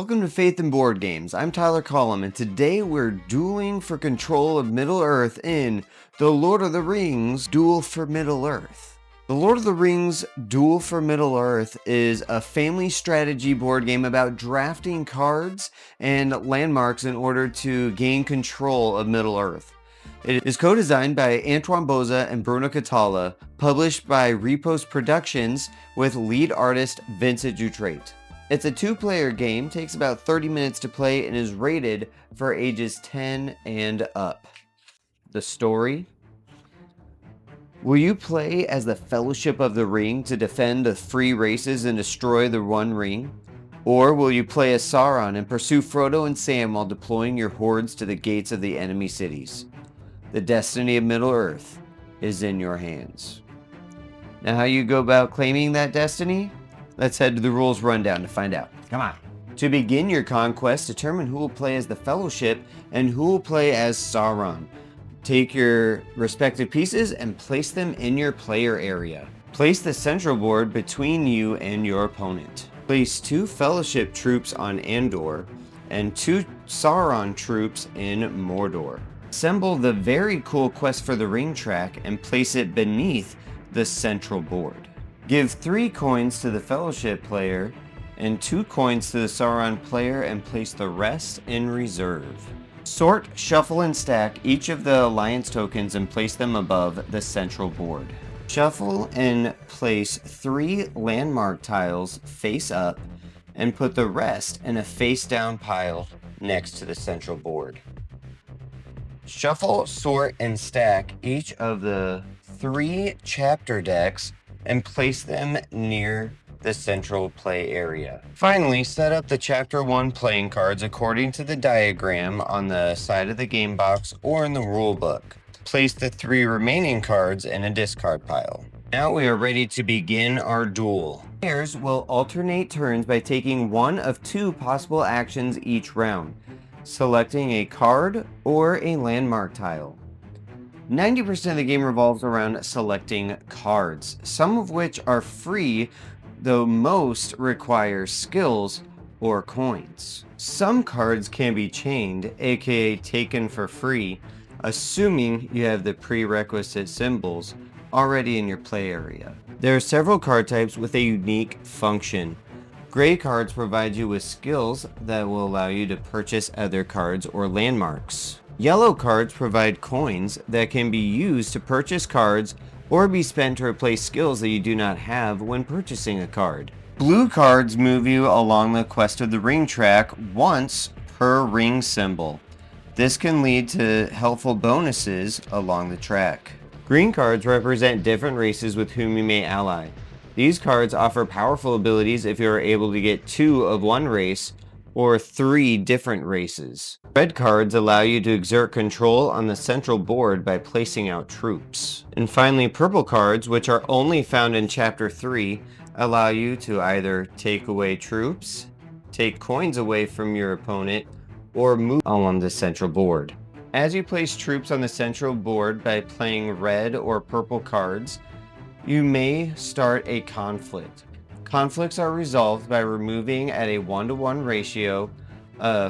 Welcome to Faith and Board Games. I'm Tyler Collum, and today we're dueling for control of Middle-earth in The Lord of the Rings Duel for Middle-earth. The Lord of the Rings Duel for Middle-earth is a family strategy board game about drafting cards and landmarks in order to gain control of Middle-earth. It is co-designed by Antoine Boza and Bruno Catala, published by Repost Productions with lead artist Vincent Dutrait. It's a two-player game, takes about 30 minutes to play, and is rated for ages 10 and up. The story? Will you play as the Fellowship of the Ring to defend the three races and destroy the One Ring? Or will you play as Sauron and pursue Frodo and Sam while deploying your hordes to the gates of the enemy cities? The destiny of Middle-earth is in your hands. Now, how you go about claiming that destiny? Let's head to the rules rundown to find out. Come on. To begin your conquest, determine who will play as the Fellowship and who will play as Sauron. Take your respective pieces and place them in your player area. Place the central board between you and your opponent. Place 2 Fellowship troops on Andor and 2 Sauron troops in Mordor. Assemble the very cool Quest for the Ring track and place it beneath the central board. Give 3 coins to the Fellowship player and 2 coins to the Sauron player and place the rest in reserve. Sort, shuffle, and stack each of the Alliance tokens and place them above the central board. Shuffle and place 3 landmark tiles face up and put the rest in a face down pile next to the central board. Shuffle, sort, and stack each of the 3 chapter decks and place them near the central play area. Finally, set up the Chapter 1 playing cards according to the diagram on the side of the game box or in the rule book. Place the 3 remaining cards in a discard pile. Now we are ready to begin our duel. Players will alternate turns by taking one of 2 possible actions each round, selecting a card or a landmark tile. 90% of the game revolves around selecting cards, some of which are free, though most require skills or coins. Some cards can be chained, aka taken for free, assuming you have the prerequisite symbols already in your play area. There are several card types with a unique function. Gray cards provide you with skills that will allow you to purchase other cards or landmarks. Yellow cards provide coins that can be used to purchase cards or be spent to replace skills that you do not have when purchasing a card. Blue cards move you along the Quest of the Ring track once per ring symbol. This can lead to helpful bonuses along the track. Green cards represent different races with whom you may ally. These cards offer powerful abilities if you are able to get 2 of one race or 3 different races. Red cards allow you to exert control on the central board by placing out troops. And finally, purple cards, which are only found in Chapter 3, allow you to either take away troops, take coins away from your opponent, or move along the central board. As you place troops on the central board by playing red or purple cards, you may start a conflict. Conflicts are resolved by removing at a 1-to-1 ratio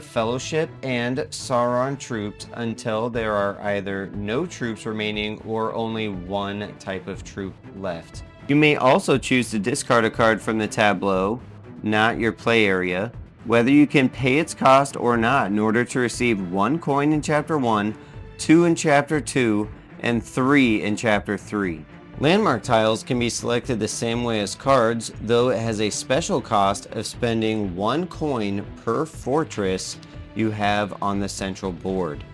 Fellowship and Sauron troops until there are either no troops remaining or only one type of troop left. You may also choose to discard a card from the tableau, not your play area, whether you can pay its cost or not in order to receive 1 coin in Chapter 1, 2 in Chapter 2, and 3 in Chapter 3. Landmark tiles can be selected the same way as cards, though it has a special cost of spending 1 coin per fortress you have on the central board.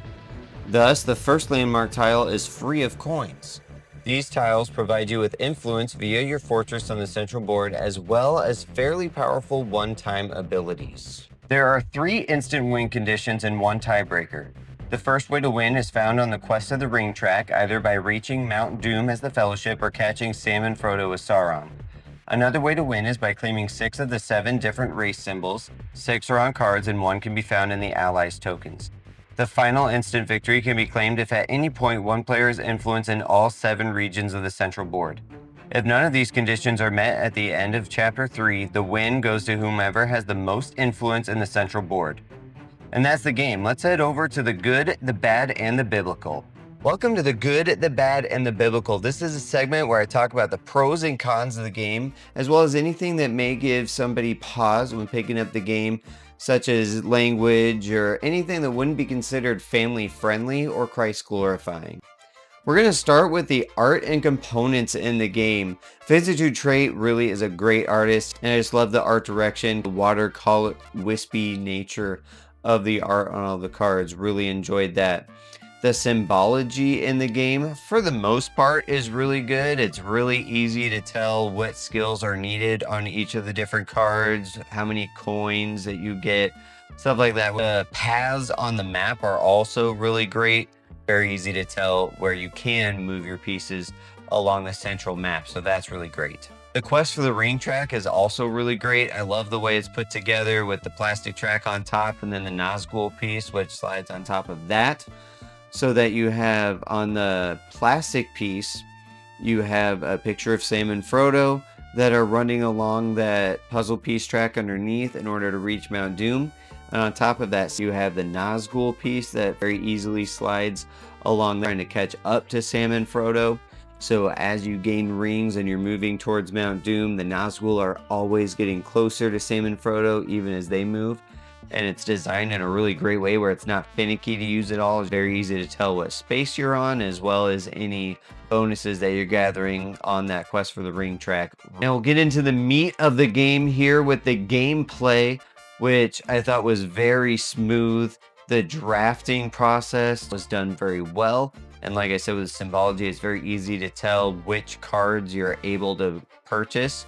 Thus, the first landmark tile is free of coins. These tiles provide you with influence via your fortress on the central board, as well as fairly powerful one-time abilities. There are 3 instant win conditions and 1 tiebreaker. The first way to win is found on the Quest of the Ring track, either by reaching Mount Doom as the Fellowship or catching Sam and Frodo as Sauron. Another way to win is by claiming 6 of the 7 different race symbols. 6 are on cards and 1 can be found in the Allies tokens. The final instant victory can be claimed if at any point one player is influenced in all 7 regions of the central board. If none of these conditions are met at the end of Chapter 3, the win goes to whomever has the most influence in the central board. And that's the game. Let's head over to the good, the bad, and the biblical. Welcome to the good, the bad, and the biblical. This is a segment where I talk about the pros and cons of the game, as well as anything that may give somebody pause when picking up the game, such as language or anything that wouldn't be considered family friendly or Christ glorifying. We're going to start with the art and components in the game. Vintage Trait really is a great artist, and I just love the art direction, the watercolor wispy nature of the art on all the cards. Really enjoyed that. The symbology in the game, for the most part, is really good. It's really easy to tell what skills are needed on each of the different cards, how many coins that you get, stuff like that. The paths on the map are also really great. Very easy to tell where you can move your pieces along the central map, so that's really great. The quest for the ring track is also really great. I love the way it's put together with the plastic track on top and then the Nazgul piece, which slides on top of that, so that you have on the plastic piece, you have a picture of Sam and Frodo that are running along that puzzle piece track underneath in order to reach Mount Doom. And on top of that, you have the Nazgul piece that very easily slides along there, trying to catch up to Sam and Frodo. So as you gain rings and you're moving towards Mount Doom, the Nazgul are always getting closer to Sam and Frodo, even as they move. And it's designed in a really great way where it's not finicky to use it all. It's very easy to tell what space you're on, as well as any bonuses that you're gathering on that quest for the ring track. Now we'll get into the meat of the game here with the gameplay, which I thought was very smooth. The drafting process was done very well. And like I said, with symbology, it's very easy to tell which cards you're able to purchase,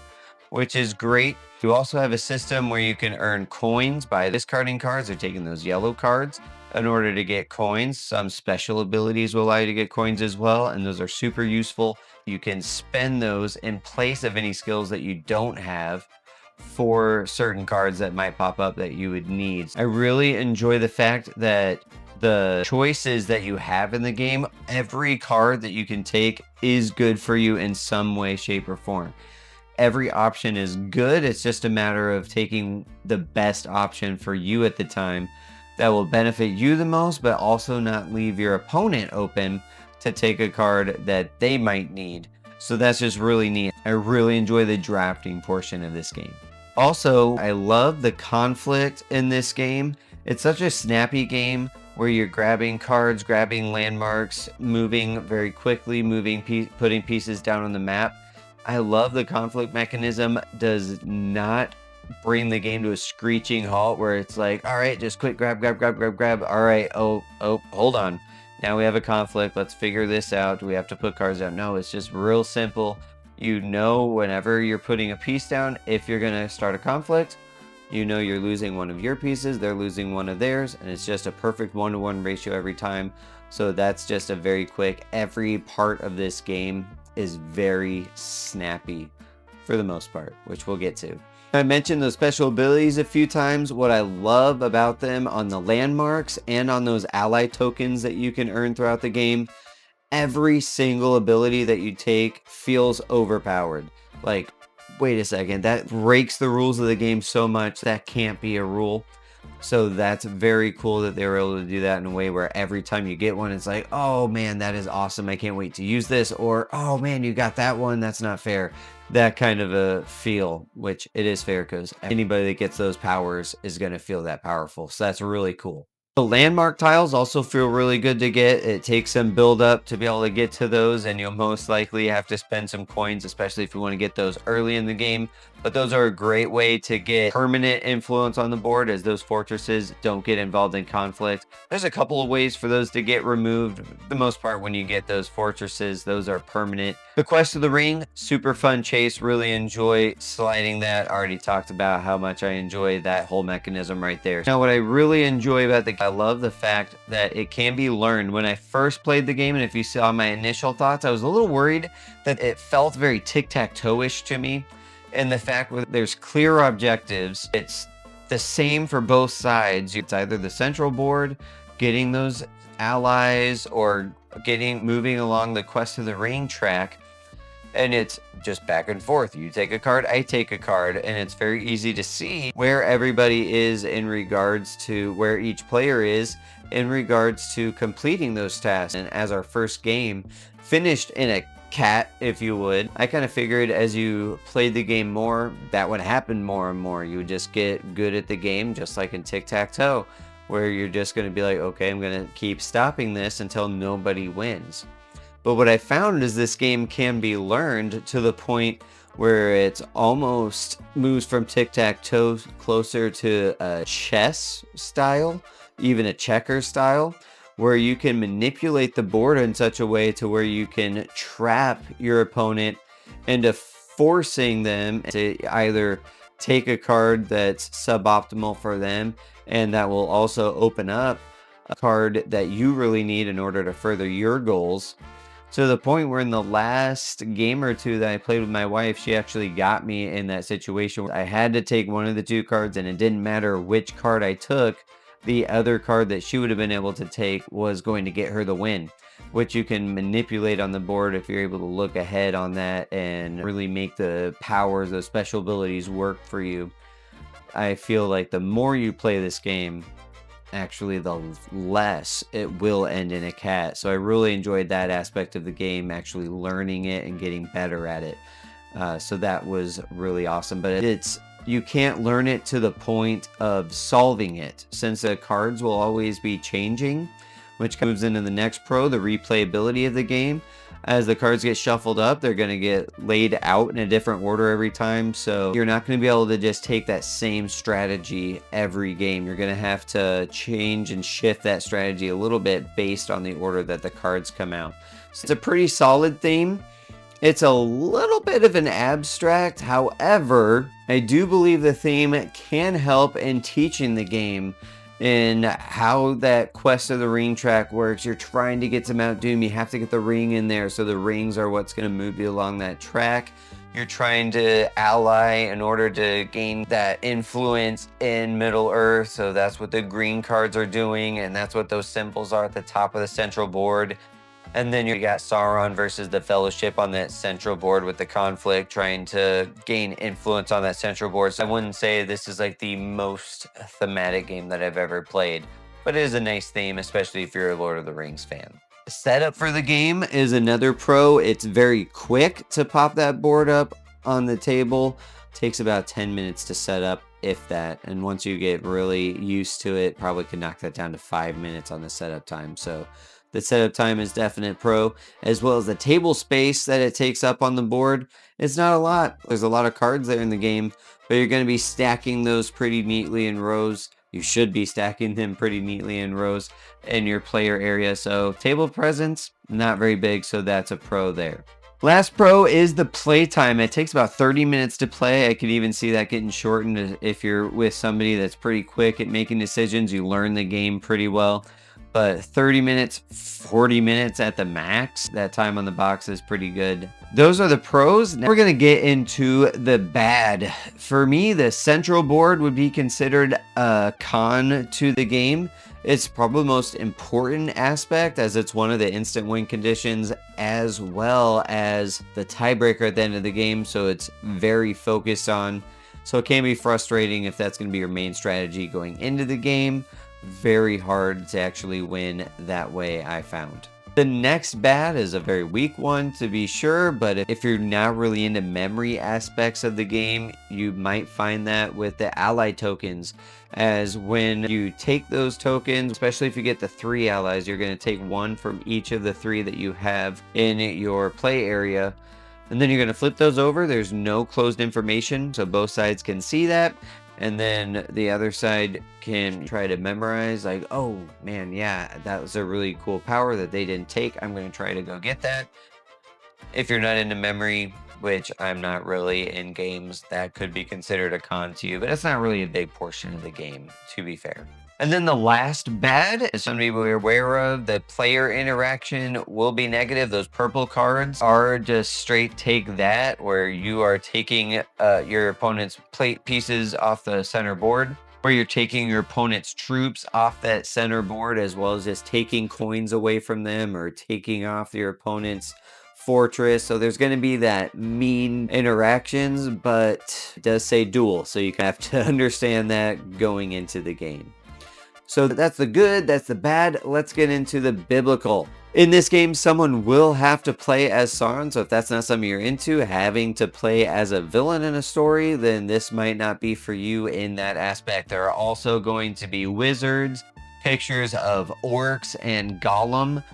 which is great. You also have a system where you can earn coins by discarding cards or taking those yellow cards in order to get coins. Some special abilities will allow you to get coins as well, and those are super useful. You can spend those in place of any skills that you don't have for certain cards that might pop up that you would need. I really enjoy the fact that the choices that you have in the game, every card that you can take is good for you in some way, shape, or form. Every option is good. It's just a matter of taking the best option for you at the time that will benefit you the most, but also not leave your opponent open to take a card that they might need. So that's just really neat. I really enjoy the drafting portion of this game. Also, I love the conflict in this game. It's such a snappy game where you're grabbing cards, grabbing landmarks, moving very quickly, putting pieces down on the map. I love the conflict mechanism. Does not bring the game to a screeching halt where it's like, all right, just quick grab. All right, oh, hold on. Now we have a conflict. Let's figure this out. Do we have to put cards down? No, it's just real simple. You know, whenever you're putting a piece down, if you're going to start a conflict, you know you're losing one of your pieces, they're losing one of theirs, and it's just a perfect 1-to-1 ratio every time. So that's just a very quick. Every part of this game is very snappy for the most part, which we'll get to. I mentioned those special abilities a few times. What I love about them on the landmarks and on those ally tokens that you can earn throughout the game, every single ability that you take feels overpowered. Like, wait a second, that breaks the rules of the game so much. That can't be a rule. So that's very cool that they were able to do that in a way where every time you get one, it's like, oh man, that is awesome. I can't wait to use this. Or, oh man, you got that one. That's not fair. That kind of a feel, which it is fair because anybody that gets those powers is going to feel that powerful. So that's really cool. The landmark tiles also feel really good to get. It takes some build up to be able to get to those, and you'll most likely have to spend some coins, especially if you want to get those early in the game. But those are a great way to get permanent influence on the board, as those fortresses don't get involved in conflict. There's a couple of ways for those to get removed. For the most part, when you get those fortresses, those are permanent. The Quest of the Ring, super fun chase. Really enjoy sliding that. Already talked about how much I enjoy that whole mechanism right there. Now, what I really enjoy about I love the fact that it can be learned. When I first played the game, and if you saw my initial thoughts, I was a little worried that it felt very tic-tac-toe-ish to me. And the fact that there's clear objectives, it's the same for both sides. It's either the central board, getting those allies, or moving along the Quest of the Ring track. and it's just back and forth. You take a card, I take a card, and it's very easy to see where everybody is in regards to where each player is in regards to completing those tasks. And as our first game finished in a cat, if you would, I kind of figured as you played the game more, that would happen more and more. You would just get good at the game, just like in tic-tac-toe, where you're just going to be like, okay, I'm going to keep stopping this until nobody wins. But what I found is this game can be learned to the point where it's almost moves from tic-tac-toe closer to a chess style, even a checker style, where you can manipulate the board in such a way to where you can trap your opponent into forcing them to either take a card that's suboptimal for them, and that will also open up a card that you really need in order to further your goals. To the point where in the last game or two that I played with my wife, she actually got me in that situation where I had to take one of the two cards, and it didn't matter which card I took, the other card that she would have been able to take was going to get her the win, which you can manipulate on the board if you're able to look ahead on that and really make the powers, those special abilities work for you. I feel like the more you play this game, actually the less it will end in a cat. So I really enjoyed that aspect of the game, actually learning it and getting better at it. So that was really awesome. But you can't learn it to the point of solving it, since the cards will always be changing, which moves into the next pro, the replayability of the game. As the cards get shuffled up, they're going to get laid out in a different order every time. So you're not going to be able to just take that same strategy every game. You're going to have to change and shift that strategy a little bit based on the order that the cards come out. So it's a pretty solid theme. It's a little bit of an abstract. However, I do believe the theme can help in teaching the game in how that Quest of the Ring track works. You're trying to get to Mount Doom. You have to get the ring in there, so the rings are what's going to move you along that track. You're trying to ally in order to gain that influence in Middle Earth, so that's what the green cards are doing, and that's what those symbols are at the top of the central board. And then you got Sauron versus the Fellowship on that central board with the conflict, trying to gain influence on that central board. So I wouldn't say this is like the most thematic game that I've ever played, but it is a nice theme, especially if you're a Lord of the Rings fan. The setup for the game is another pro. It's very quick to pop that board up on the table. Takes about 10 minutes to set up, if that. And once you get really used to it, probably can knock that down to 5 minutes on the setup time. So the setup time is definite pro, as well as the table space that it takes up on the board. It's not a lot. There's a lot of cards there in the game, but you're going to be stacking those pretty neatly in rows. You should be stacking them pretty neatly in rows in your player area. So table presence, not very big, so that's a pro there. Last pro is the playtime. It takes about 30 minutes to play. I could even see that getting shortened if you're with somebody that's pretty quick at making decisions. You learn the game pretty well. But 30 minutes, 40 minutes at the max, that time on the box is pretty good. Those are the pros. Now we're going to get into the bad. For me, the central board would be considered a con to the game. It's probably the most important aspect, as it's one of the instant win conditions, as well as the tiebreaker at the end of the game. So it's very focused on. So it can be frustrating if that's going to be your main strategy going into the game. Very hard to actually win that way, I found. The next bad is a very weak one, to be sure, but if you're not really into memory aspects of the game, you might find that with the ally tokens, as when you take those tokens, especially if you get the 3 allies, you're going to take one from each of the 3 that you have in your play area, and then you're going to flip those over. There's no closed information, so both sides can see that. And then the other side can try to memorize, like, oh man, yeah, that was a really cool power that they didn't take. I'm going to try to go get that. If you're not into memory, which I'm not really in games, that could be considered a con to you, but it's not really a big portion of the game, to be fair. And then the last bad is something to be aware of. The player interaction will be negative. Those purple cards are just straight take that, where you are taking your opponent's plate pieces off the center board, where you're taking your opponent's troops off that center board, as well as just taking coins away from them or taking off your opponent's fortress. So there's going to be that mean interactions, but it does say duel. So you have to understand that going into the game. So that's the good, that's the bad. Let's get into the biblical. In this game, someone will have to play as Sauron. So if that's not something you're into, having to play as a villain in a story, then this might not be for you in that aspect. There are also going to be wizards, pictures of orcs and Gollum,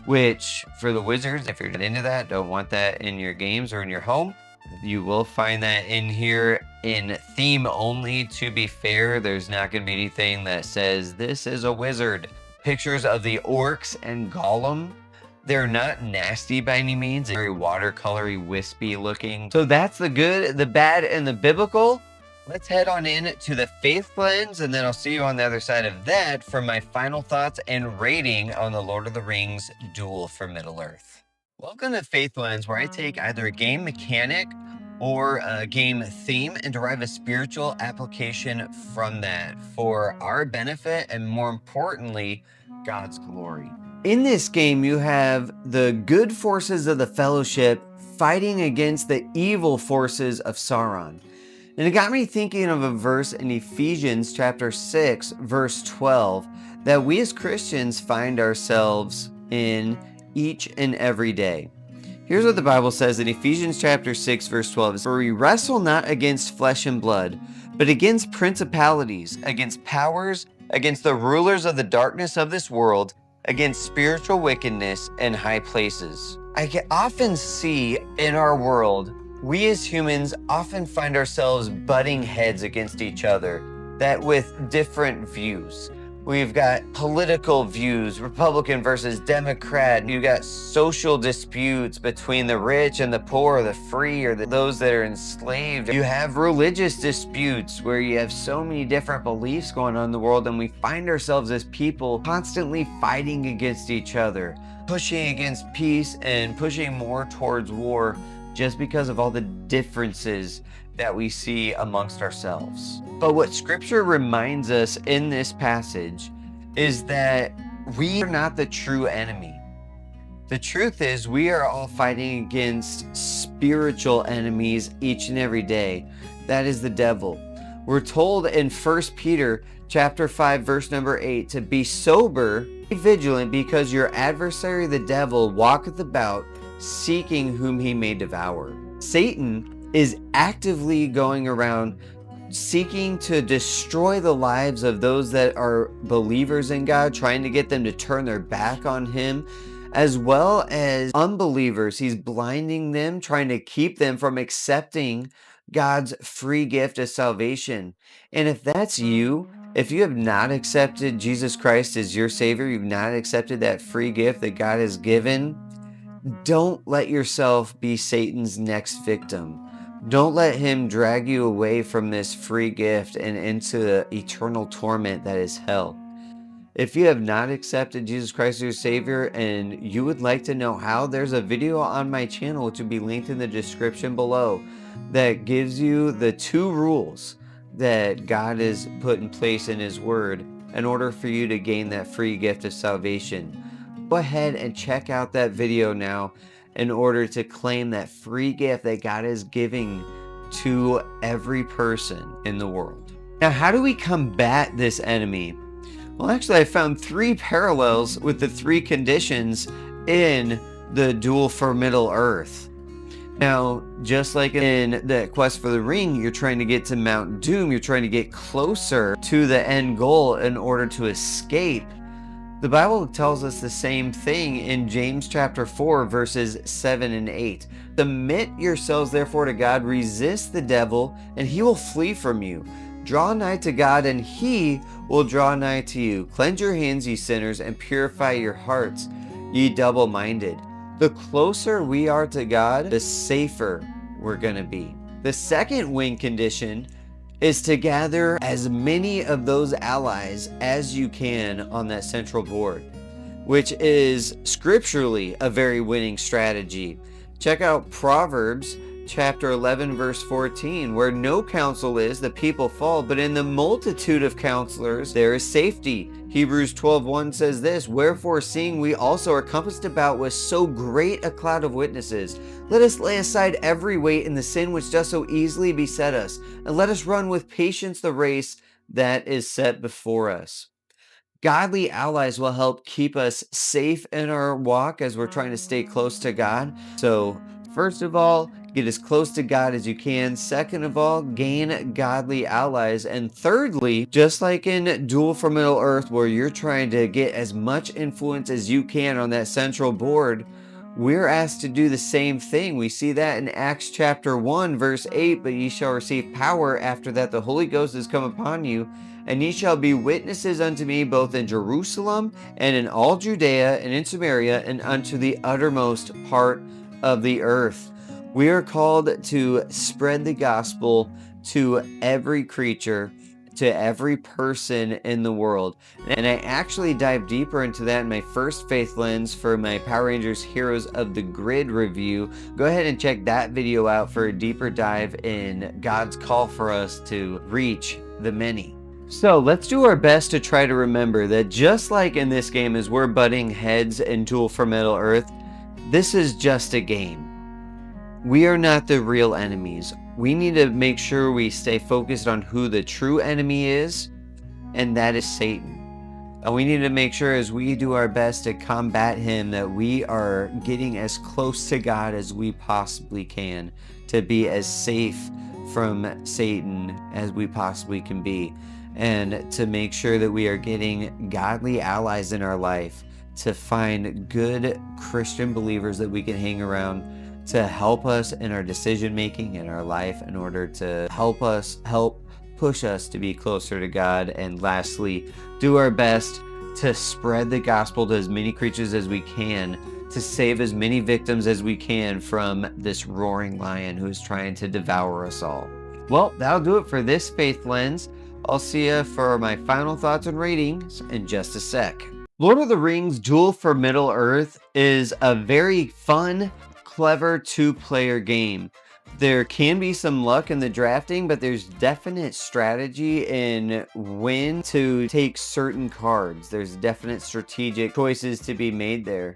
which for the wizards, if you're not into that, don't want that in your games or in your home, you will find that in here in theme only. To be fair, there's not going to be anything that says this is a wizard. Pictures of the orcs and Gollum. They're not nasty by any means. They're very watercolory, wispy looking. So that's the good, the bad, and the biblical. Let's head on in to the faith lens, and then I'll see you on the other side of that for my final thoughts and rating on the Lord of the Rings Duel for Middle-earth. Welcome to Faith Lens, where I take either a game mechanic or a game theme and derive a spiritual application from that for our benefit and, more importantly, God's glory. In this game, you have the good forces of the Fellowship fighting against the evil forces of Sauron. And it got me thinking of a verse in Ephesians chapter 6, verse 12, that we as Christians find ourselves in each and every day. Here's what the Bible says in Ephesians chapter 6, verse 12. For we wrestle not against flesh and blood, but against principalities, against powers, against the rulers of the darkness of this world, against spiritual wickedness in high places. I can often see in our world, we as humans often find ourselves butting heads against each other, that with different views. We've got political views, Republican versus Democrat. You've got social disputes between the rich and the poor, the free or those that are enslaved. You have religious disputes where you have so many different beliefs going on in the world, and we find ourselves as people constantly fighting against each other, pushing against peace and pushing more towards war just because of all the differences that we see amongst ourselves. But what Scripture reminds us in this passage is that we are not the true enemy. The truth is, we are all fighting against spiritual enemies each and every day. That is the devil. We're told in 1 Peter chapter 5, verse number 8, to be sober, be vigilant, because your adversary the devil walketh about, seeking whom he may devour. Satan is actively going around seeking to destroy the lives of those that are believers in God, trying to get them to turn their back on him, as well as unbelievers. He's blinding them, trying to keep them from accepting God's free gift of salvation. And if that's you, if you have not accepted Jesus Christ as your Savior, you've not accepted that free gift that God has given, don't let yourself be Satan's next victim. Don't let him drag you away from this free gift and into the eternal torment that is hell. If you have not accepted Jesus Christ as your Savior and you would like to know how, there's a video on my channel, which will be linked in the description below, that gives you the 2 rules that God has put in place in His Word in order for you to gain that free gift of salvation. Go ahead and check out that video now in order to claim that free gift that God is giving to every person in the world. Now, how do we combat this enemy? Well, actually, I found 3 parallels with the 3 conditions in the Duel for Middle-earth. Now, just like in the Quest for the Ring, you're trying to get to Mount Doom, you're trying to get closer to the end goal in order to escape. The Bible tells us the same thing in James chapter 4, verses 7 and 8. Submit yourselves therefore to God, resist the devil, and he will flee from you. Draw nigh to God, and he will draw nigh to you. Cleanse your hands, ye sinners, and purify your hearts, ye double-minded. The closer we are to God, the safer we're going to be. The second win condition is to gather as many of those allies as you can on that central board, which is scripturally a very winning strategy. Check out Proverbs chapter 11 verse 14, where no counsel is, the people fall, but in the multitude of counselors there is safety. Hebrews 12:1 says this, wherefore seeing we also are compassed about with so great a cloud of witnesses, let us lay aside every weight and the sin which does so easily beset us, and let us run with patience the race that is set before us. Godly allies will help keep us safe in our walk as we're trying to stay close to God. So, first of all, get as close to God as you can. Second of all, gain godly allies. And thirdly, just like in Duel for Middle Earth, where you're trying to get as much influence as you can on that central board, we're asked to do the same thing. We see that in Acts chapter 1, verse 8, but ye shall receive power after that the Holy Ghost is come upon you, and ye shall be witnesses unto me both in Jerusalem and in all Judea and in Samaria and unto the uttermost part of the earth. We are called to spread the gospel to every creature, to every person in the world. And I actually dive deeper into that in my first Faith Lens for my Power Rangers Heroes of the Grid review. Go ahead and check that video out for a deeper dive in God's call for us to reach the many. So let's do our best to try to remember that just like in this game as we're butting heads in Duel for Middle Earth, this is just a game. We are not the real enemies. We need to make sure we stay focused on who the true enemy is, and that is Satan. And we need to make sure as we do our best to combat him that we are getting as close to God as we possibly can to be as safe from Satan as we possibly can be, and to make sure that we are getting godly allies in our life, to find good Christian believers that we can hang around to help us in our decision making in our life in order to help push us to be closer to God. And lastly, do our best to spread the gospel to as many creatures as we can, to save as many victims as we can from this roaring lion who's trying to devour us all. Well, that'll do it for this Faith Lens. I'll see you for my final thoughts and ratings in just a sec. Lord of the Rings Duel for Middle Earth is a very fun, clever two-player game. There can be some luck in the drafting, but there's definite strategy in when to take certain cards. There's definite strategic choices to be made there.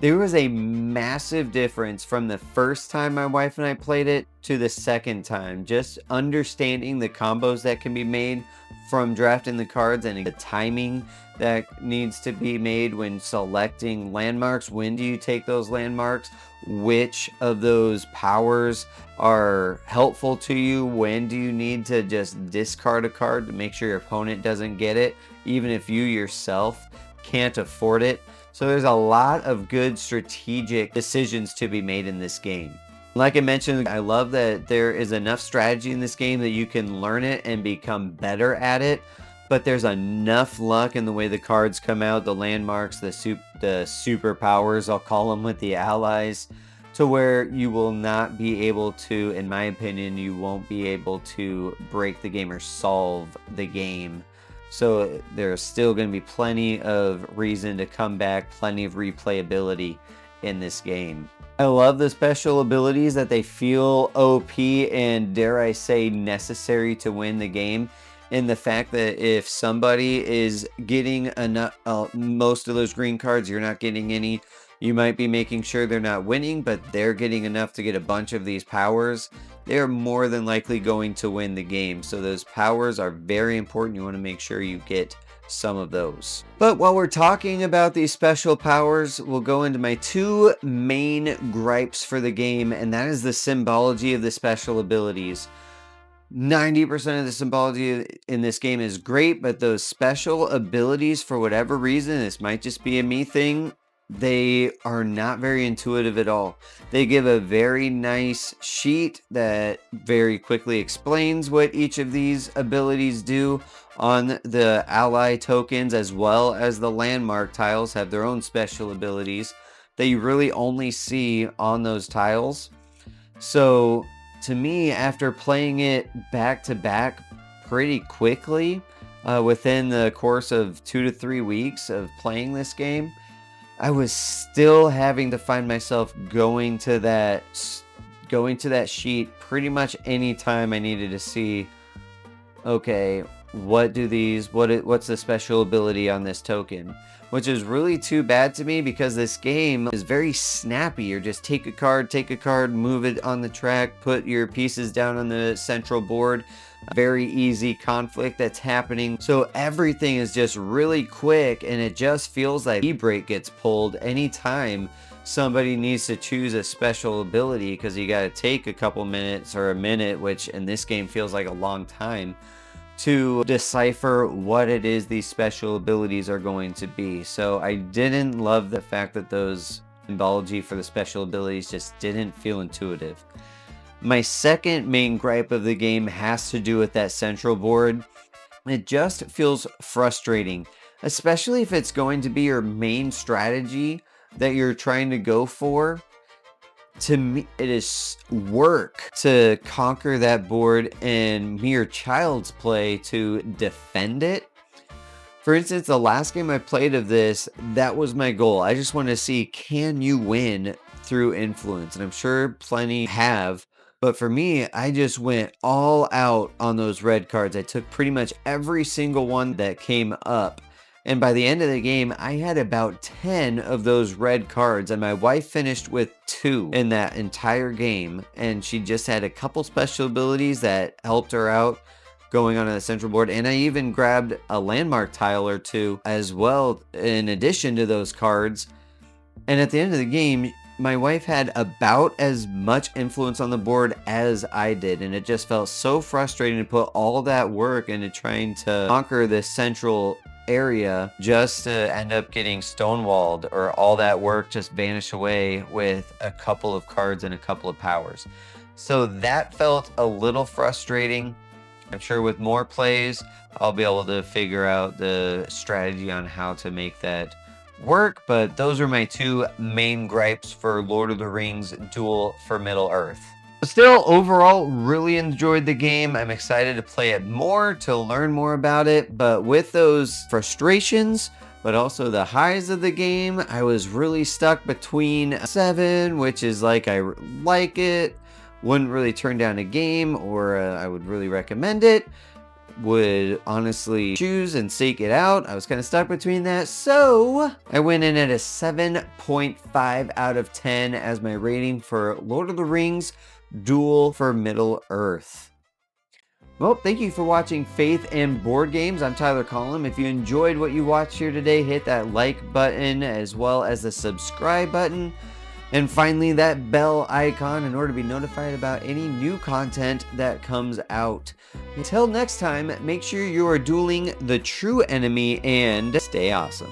There was a massive difference from the first time my wife and I played it to the second time. Just understanding the combos that can be made from drafting the cards and the timing that needs to be made when selecting landmarks. When do you take those landmarks? Which of those powers are helpful to you? When do you need to just discard a card to make sure your opponent doesn't get it, even if you yourself can't afford it? So there's a lot of good strategic decisions to be made in this game. Like I mentioned, I love that there is enough strategy in this game that you can learn it and become better at it. But there's enough luck in the way the cards come out, the landmarks, the superpowers, I'll call them, with the allies, to where you will not be able to, in my opinion, you won't be able to break the game or solve the game. So there's still going to be plenty of reason to come back, plenty of replayability in this game. I love the special abilities that they feel OP and, dare I say, necessary to win the game. In the fact that if somebody is getting enough, most of those green cards, you're not getting any. You might be making sure they're not winning, but they're getting enough to get a bunch of these powers. They're more than likely going to win the game. So those powers are very important. You want to make sure you get some of those. But while we're talking about these special powers, we'll go into my two main gripes for the game, and that is the symbology of the special abilities. 90% of the symbology in this game is great, but those special abilities, for whatever reason, this might just be a me thing, they are not very intuitive at all. They give a very nice sheet that very quickly explains what each of these abilities do on the ally tokens, as well as the landmark tiles have their own special abilities that you really only see on those tiles. So to me, after playing it back to back pretty quickly, within the course of 2 to 3 weeks of playing this game, I was still having to find myself going to that going to that sheet pretty much anytime I needed to see, okay, what's the special ability on this token? Which is really too bad to me because this game is very snappy. You're just take a card, move it on the track, put your pieces down on the central board. Very easy conflict that's happening. So everything is just really quick, and it just feels like e-brake gets pulled anytime somebody needs to choose a special ability, because you got to take a couple minutes or a minute, which in this game feels like a long time, to decipher what it is these special abilities are going to be. So I didn't love the fact that those symbology for the special abilities just didn't feel intuitive. My second main gripe of the game has to do with that central board. It just feels frustrating, especially if it's going to be your main strategy that you're trying to go for. To me, it is work to conquer that board and mere child's play to defend it. For instance, the last game I played of this, that was my goal. I just wanted to see, can you win through influence? And I'm sure plenty have. But for me, I just went all out on those red cards. I took pretty much every single one that came up. And by the end of the game, I had about 10 of those red cards, and my wife finished with 2 in that entire game. And she just had a couple special abilities that helped her out going on the central board. And I even grabbed a landmark tile or 2 as well, in addition to those cards. And at the end of the game, my wife had about as much influence on the board as I did. And it just felt so frustrating to put all that work into trying to conquer this central area just to end up getting stonewalled, or all that work just vanish away with a couple of cards and a couple of powers. So that felt a little frustrating. I'm sure with more plays, I'll be able to figure out the strategy on how to make that work. But those are my 2 main gripes for Lord of the Rings Duel for Middle-earth. Still, overall, really enjoyed the game. I'm excited to play it more, to learn more about it. But with those frustrations, but also the highs of the game, I was really stuck between 7, which is like, I like it, wouldn't really turn down a game, or I would really recommend it, would honestly choose and seek it out. I was kind of stuck between that, so I went in at a 7.5 out of 10 as my rating for Lord of the Rings Duel for Middle-earth. Well, thank you for watching Faith and Board Games. I'm Tyler Collum. If you enjoyed what you watched here today, hit that like button as well as the subscribe button. And finally, that bell icon in order to be notified about any new content that comes out. Until next time, make sure you are dueling the true enemy and stay awesome.